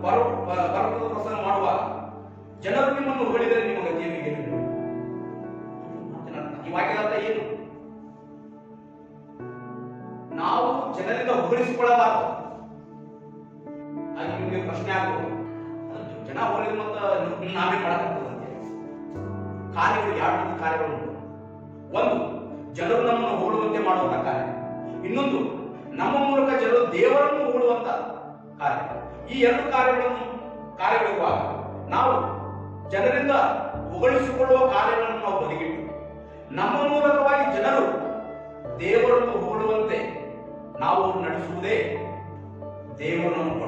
ಪರ್ವತದ ಪ್ರಸಂಗ ಮಾಡುವಾಗ ಜನರು ನಿಮ್ಮನ್ನು ಹೊಗಳಿದರೆ ನಿಮ್ಮ ಗತಿಯನ್ನು ಏನು? ಈ ವಾಕ್ಯದ ಅರ್ಥ ಏನು? ನಾವು ಜನರಿಂದ ಹೊಗಳಿಸಿಕೊಳ್ಳಬಾರದು. ಹಾಗೆ ನಿಮಗೆ ಪ್ರಶ್ನೆ ಆಗ್ಬೋದು, ಜನ ಹೊಗಳಿದ ಮತ್ತು ನಾವೇ ಮಾಡಕ್ಕಾಗ್ತದಂತೆ. ಕಾರ್ಯಗಳು ಯಾವ ರೀತಿ ಕಾರ್ಯಗಳು ಉಂಟು? ಒಂದು, ಜನರು ನಮ್ಮನ್ನು ಹೊಗಳುವಂತೆ ಮಾಡುವಂತ ಕಾರ್ಯ. ಇನ್ನೊಂದು, ನಮ್ಮ ಮೂಲಕ ಜನರು ದೇವರನ್ನು ಹೊಗಳುವಂತ ಕಾರ್ಯ. ಈ ಎರಡು ಕಾರ್ಯಗಳಿರುವಾಗ ನಾವು ಜನರಿಂದ ಹೊಗಳಿಸಿಕೊಳ್ಳುವ ಕಾರ್ಯಗಳನ್ನು ನಾವು ಬದಿಗಿಟ್ಟು ನಮ್ಮ ಮೂಲಕವಾಗಿ ಜನರು ದೇವರನ್ನು ಹೊಗಳುವಂತೆ ನಾವು ನಡೆಸುವುದೇ ದೇವರು ನಮಗೆ